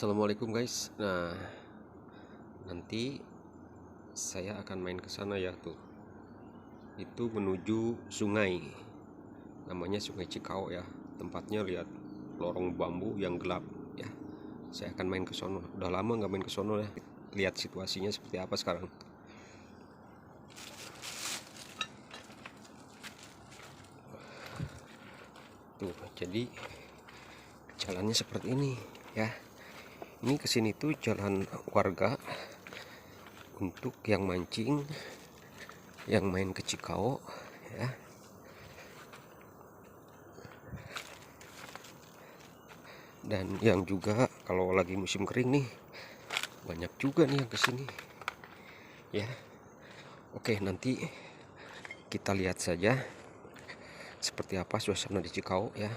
Assalamualaikum guys. Nah, nanti saya akan main ke sana ya tuh. Itu menuju sungai. Namanya Sungai Cikau ya. Tempatnya lihat lorong bambu yang gelap ya. Saya akan main ke sono. Udah lama nggak main ke sono ya. Lihat situasinya seperti apa sekarang. Tuh, jadi jalannya seperti ini ya. Ini kesini tuh jalan warga untuk yang mancing, yang main ke Cikau ya. Dan yang juga kalau lagi musim kering nih banyak juga nih yang kesini ya. Oke, nanti kita lihat saja seperti apa suasana di Cikau ya.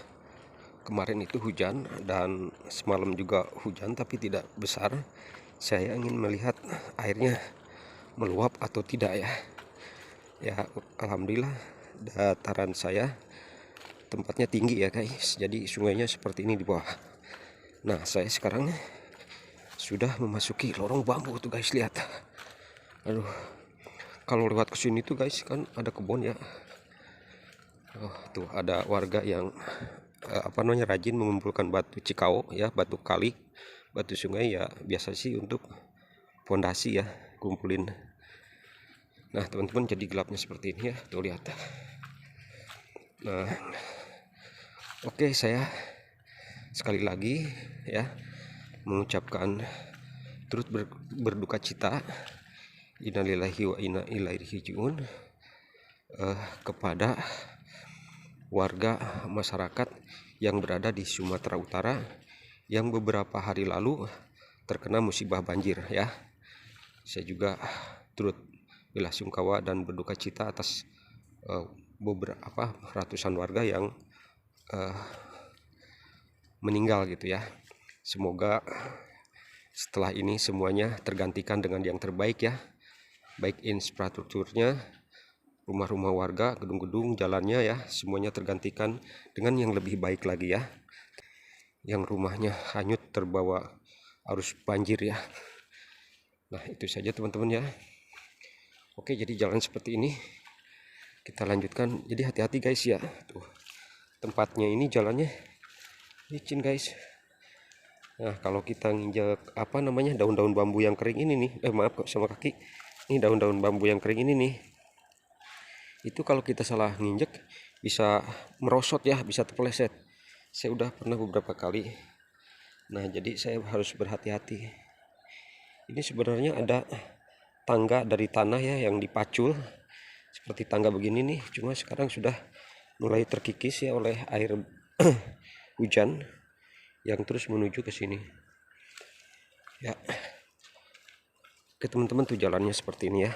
Kemarin itu hujan dan semalam juga hujan tapi tidak besar. Saya ingin melihat airnya meluap atau tidak ya. Ya, alhamdulillah dataran saya tempatnya tinggi ya guys. Jadi sungainya seperti ini di bawah. Nah, saya sekarang sudah memasuki lorong bambu tuh guys, lihat. Aduh, kalau lewat ke sini tuh guys kan ada kebun ya. Oh, tuh ada warga yang rajin mengumpulkan batu Cikau ya, batu kali, batu sungai ya, biasa sih untuk fondasi ya, kumpulin. Nah teman-teman, jadi gelapnya seperti ini ya, tuh lihat. Nah, oke, saya sekali lagi ya mengucapkan turut berduka cita, innalillahi wa inna ilaihi raji'un, kepada warga masyarakat yang berada di Sumatera Utara yang beberapa hari lalu terkena musibah banjir ya. Saya juga turut belasungkawa dan berduka cita atas beberapa ratusan warga yang meninggal gitu ya. Semoga setelah ini semuanya tergantikan dengan yang terbaik ya, baik infrastrukturnya, rumah-rumah warga, gedung-gedung, jalannya ya, semuanya tergantikan dengan yang lebih baik lagi ya. Yang rumahnya hanyut terbawa arus banjir ya. Nah, itu saja teman-teman ya. Oke, jadi jalan seperti ini. Kita lanjutkan. Jadi hati-hati guys ya. Tuh, tempatnya ini jalannya licin guys. Nah, kalau kita nginjak daun-daun bambu yang kering ini nih, maaf kok sama kaki. Ini daun-daun bambu yang kering ini nih. Itu kalau kita salah nginjek bisa merosot ya, bisa terpeleset. Saya udah pernah beberapa kali. Nah, jadi saya harus berhati-hati. Ini sebenarnya ada tangga dari tanah ya yang dipacul seperti tangga begini nih, cuma sekarang sudah mulai terkikis ya oleh air hujan yang terus menuju ke sini ya. Oke teman-teman, tuh jalannya seperti ini ya.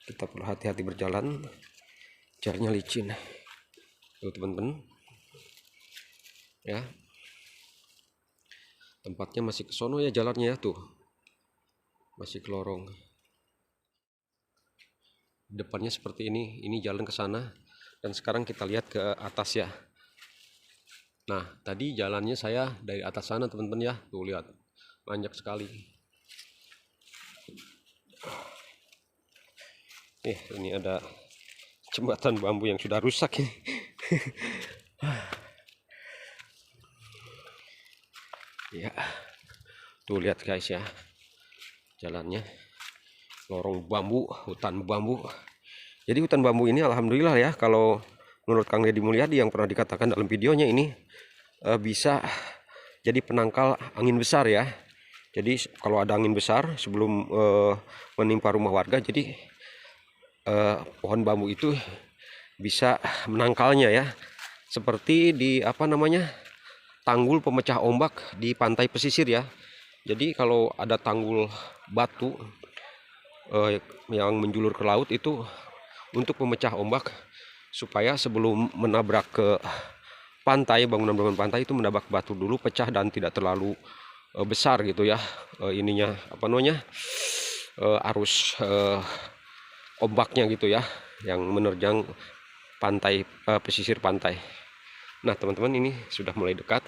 Kita perlu hati-hati berjalan, jalannya licin tuh teman-teman ya. Tempatnya masih ke sono ya jalannya ya, tuh masih ke lorong. Depannya seperti ini jalan ke sana. Dan sekarang kita lihat ke atas ya. Nah, tadi jalannya saya dari atas sana teman-teman ya. Tuh lihat, banyak sekali. Ini ada jembatan bambu yang sudah rusak ini. Ya, tuh lihat guys ya, jalannya lorong bambu, hutan bambu. Jadi hutan bambu ini alhamdulillah ya, kalau menurut Kang Deddy Mulyadi yang pernah dikatakan dalam videonya ini, bisa jadi penangkal angin besar ya. Jadi kalau ada angin besar sebelum menimpa rumah warga, jadi pohon bambu itu bisa menangkalnya ya. Seperti di tanggul pemecah ombak di pantai pesisir ya. Jadi kalau ada tanggul batu yang menjulur ke laut itu untuk pemecah ombak, supaya sebelum menabrak ke pantai, bangunan-bangunan pantai itu menabrak batu dulu, pecah dan tidak terlalu besar gitu ya, arus ombaknya gitu ya, yang menerjang pantai, pesisir pantai. Nah teman-teman, ini sudah mulai dekat.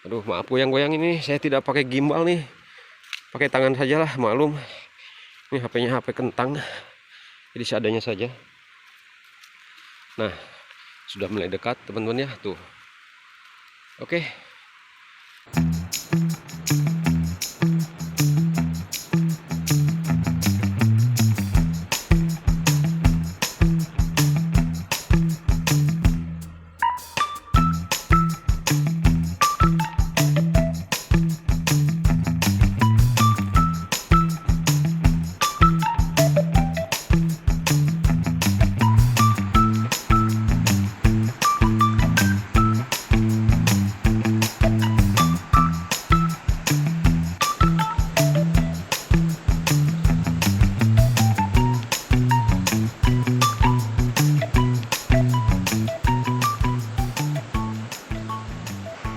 Aduh, maaf goyang-goyang ini, saya tidak pakai gimbal nih, pakai tangan sajalah, maklum. Ini HP-nya HP kentang, jadi seadanya saja. Nah, sudah mulai dekat teman-teman ya, tuh. Oke.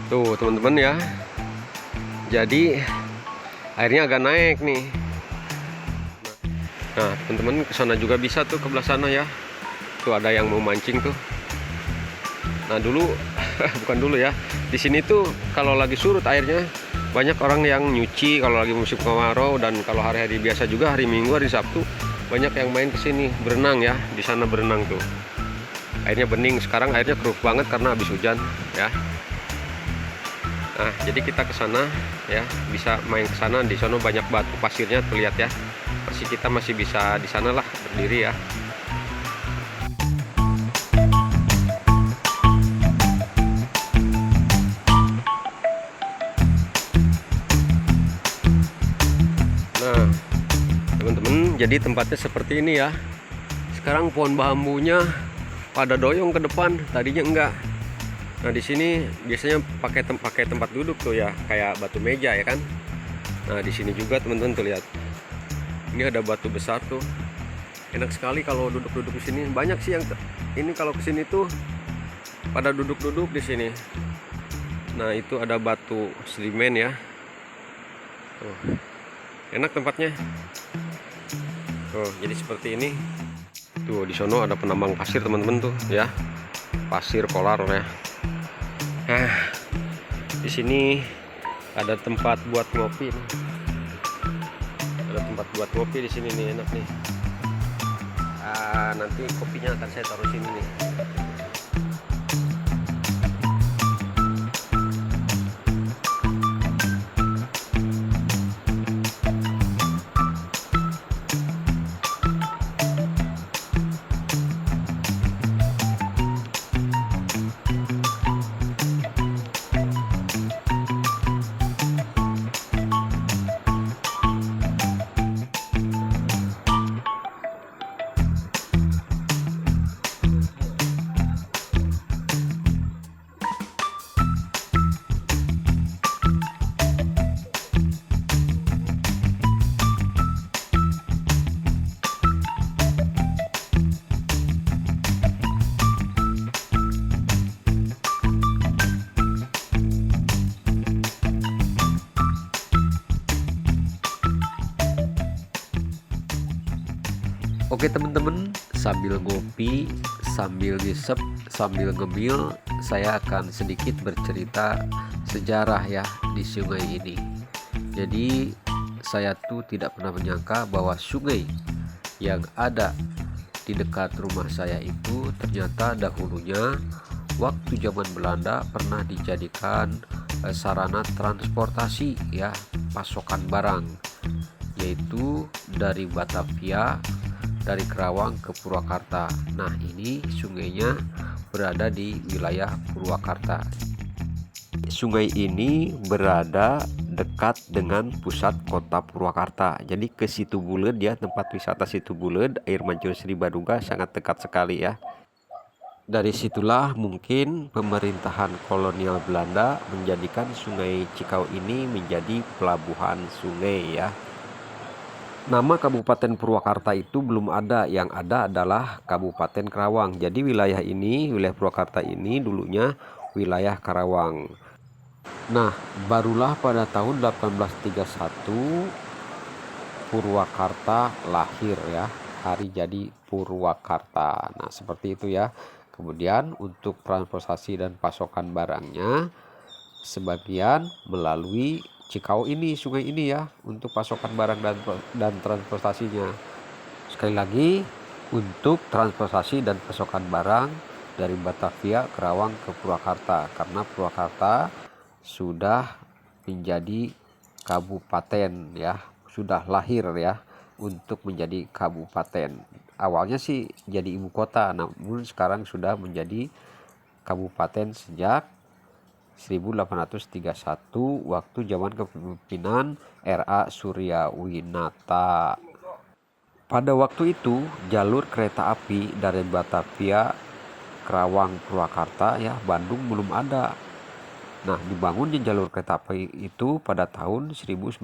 Tuh teman-teman ya, jadi airnya agak naik nih. Nah teman-teman, ke sana juga bisa tuh, ke belah sana ya. Tuh ada yang mau mancing tuh. Nah dulu bukan dulu ya, di sini tuh kalau lagi surut airnya banyak orang yang nyuci kalau lagi musim kemarau, dan kalau hari-hari biasa juga, hari Minggu, hari Sabtu, banyak yang main ke sini berenang ya. Di sana berenang tuh, airnya bening. Sekarang airnya keruh banget karena habis hujan ya. Nah, jadi kita ke sana ya, bisa main ke sana. Di sana banyak batu pasirnya tuh, lihat ya. Kita masih bisa di sana lah berdiri ya. Nah, teman-teman, jadi tempatnya seperti ini ya. Sekarang pohon bambunya pada doyong ke depan, tadinya enggak. Nah di sini biasanya pakai tempat duduk tuh ya, kayak batu meja ya kan. Nah di sini juga teman-teman tuh lihat, ini ada batu besar tuh. Enak sekali kalau duduk-duduk di sini. Banyak sih yang ini kalau kesini tuh pada duduk-duduk di sini. Nah itu ada batu sedimen ya. Tuh, enak tempatnya. Tuh jadi seperti ini. Tuh di sono ada penambang pasir teman-teman tuh ya, pasir kolar ya. Nah, di sini ada tempat buat ngopi. Ada tempat buat ngopi di sini nih, enak nih. Nanti kopinya akan saya taruh sini nih. Oke teman-teman, sambil ngopi, sambil ngisep, sambil ngemil, saya akan sedikit bercerita sejarah ya di sungai ini. Jadi saya tuh tidak pernah menyangka bahwa sungai yang ada di dekat rumah saya itu ternyata dahulunya waktu zaman Belanda pernah dijadikan sarana transportasi ya, pasokan barang, yaitu dari Batavia, dari Kerawang ke Purwakarta. Nah ini sungainya berada di wilayah Purwakarta. Sungai ini berada dekat dengan pusat kota Purwakarta. Jadi ke Situ Buleud ya, tempat wisata Situ Buleud, air mancur Sri Baduga sangat dekat sekali ya. Dari situlah mungkin pemerintahan kolonial Belanda menjadikan Sungai Cikau ini menjadi pelabuhan sungai ya. Nama Kabupaten Purwakarta itu belum ada, yang ada adalah Kabupaten Karawang. Jadi wilayah ini, wilayah Purwakarta ini dulunya wilayah Karawang. Nah, barulah pada tahun 1831 Purwakarta lahir ya, hari jadi Purwakarta. Nah, seperti itu ya. Kemudian untuk transportasi dan pasokan barangnya sebagian melalui Cikau ini, sungai ini ya, untuk pasokan barang dan transportasinya. Sekali lagi, untuk transportasi dan pasokan barang dari Batavia, Kerawang ke Purwakarta, karena Purwakarta sudah menjadi kabupaten ya, sudah lahir ya untuk menjadi kabupaten. Awalnya sih jadi ibu kota, namun sekarang sudah menjadi kabupaten sejak 1831 waktu zaman kepemimpinan R.A. Suryawinata. Pada waktu itu jalur kereta api dari Batavia, Kerawang, Purwakarta ya, Bandung belum ada. Nah, dibangunnya jalur kereta api itu pada tahun 1902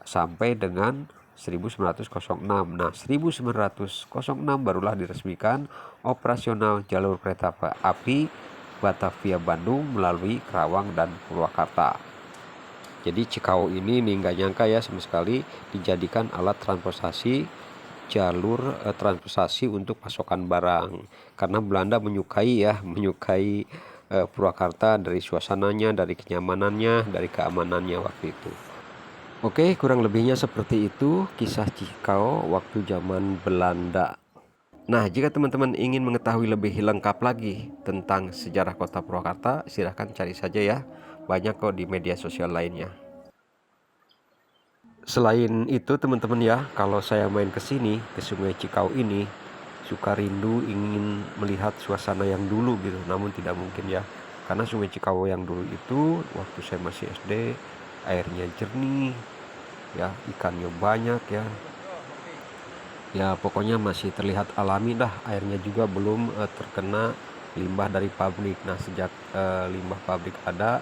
sampai dengan 1906. Nah, 1906 barulah diresmikan operasional jalur kereta api Batavia Bandung melalui Kerawang dan Purwakarta. Jadi Cikau ini nggak nyangka ya sama sekali dijadikan alat transportasi, jalur transportasi untuk pasokan barang. Karena Belanda menyukai Purwakarta dari suasananya, dari kenyamanannya, dari keamanannya waktu itu. Oke, kurang lebihnya seperti itu kisah Cikau waktu zaman Belanda. Nah, jika teman-teman ingin mengetahui lebih lengkap lagi tentang sejarah kota Purwakarta, silahkan cari saja ya. Banyak kok di media sosial lainnya. Selain itu teman-teman ya, kalau saya main ke sini, ke Sungai Cikau ini, suka rindu ingin melihat suasana yang dulu gitu. Namun tidak mungkin ya. Karena Sungai Cikau yang dulu itu, waktu saya masih SD, airnya jernih, ya ikannya banyak ya. Ya pokoknya masih terlihat alami dah, airnya juga belum terkena limbah dari pabrik. Nah sejak limbah pabrik ada,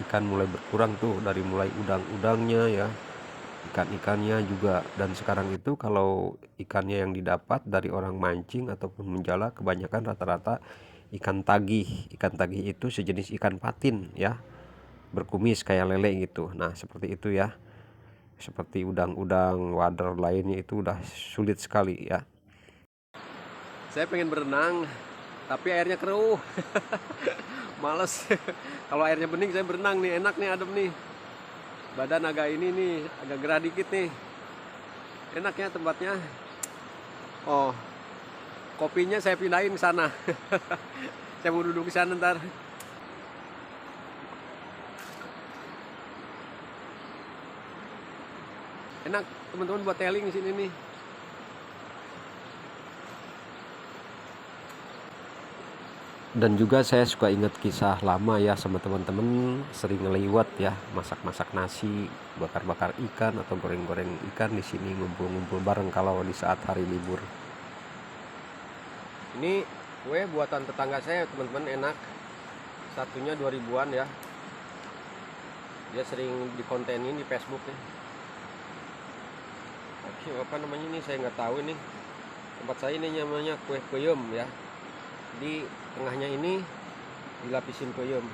ikan mulai berkurang tuh, dari mulai udang-udangnya ya, ikan-ikannya juga. Dan sekarang itu kalau ikannya yang didapat dari orang mancing ataupun menjala, kebanyakan rata-rata ikan tagih. Ikan tagih itu sejenis ikan patin ya, berkumis kayak lele gitu. Nah seperti itu ya. Seperti udang-udang, wader lainnya itu udah sulit sekali ya. Saya pengen berenang, tapi airnya keruh. Males. Kalau airnya bening saya berenang nih, enak nih, adem nih. Badan agak ini nih, agak gerah dikit nih. Enak ya tempatnya. Oh, kopinya saya pindahin ke sana. Saya mau duduk di sana ntar. Enak teman-teman buat tailing di sini nih. Dan juga saya suka ingat kisah lama ya sama teman-teman, sering ngeliwat ya, masak-masak nasi, bakar-bakar ikan atau goreng-goreng ikan di sini, ngumpul-ngumpul bareng kalau di saat hari libur. Ini kue buatan tetangga saya teman-teman, enak. Satunya 2000-an ya. Dia sering dikontenin di Facebook ya. Apa namanya ini saya nggak tahu ini. Tempat saya ini namanya kue peyem ya. Di tengahnya ini dilapisin peyem.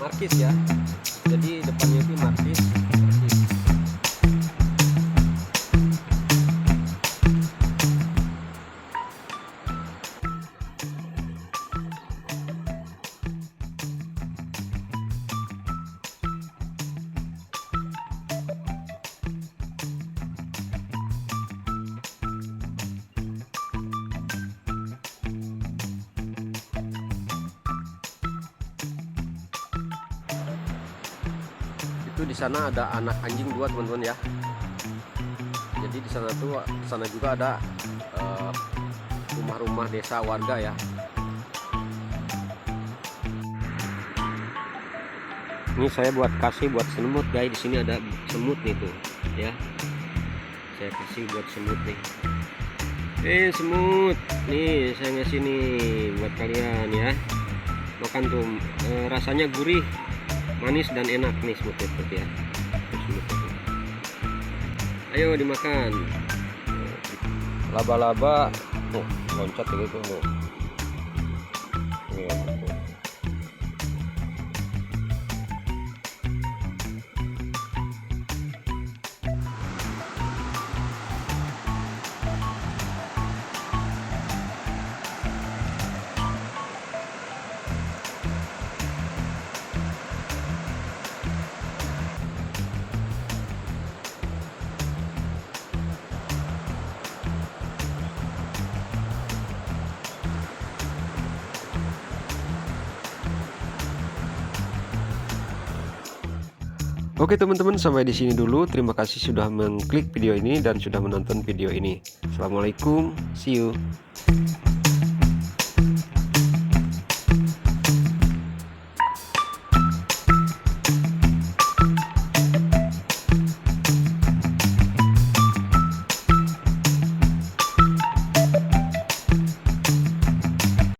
Markis ya. Jadi depannya itu markis. Itu di sana ada anak anjing 2 teman-teman ya. Jadi di sana juga ada rumah-rumah desa warga ya. Ini saya buat semut guys. Di sini ada semut nih tuh ya. Saya kasih buat semut nih. Semut nih saya ngasih nih buat kalian ya. Makan tuh, rasanya gurih, manis dan enak nih semut itu ya. Ayo dimakan. Laba-laba loncat gitu loh. Oke teman-teman, sampai di sini dulu. Terima kasih sudah mengklik video ini dan sudah menonton video ini. Assalamualaikum, see you.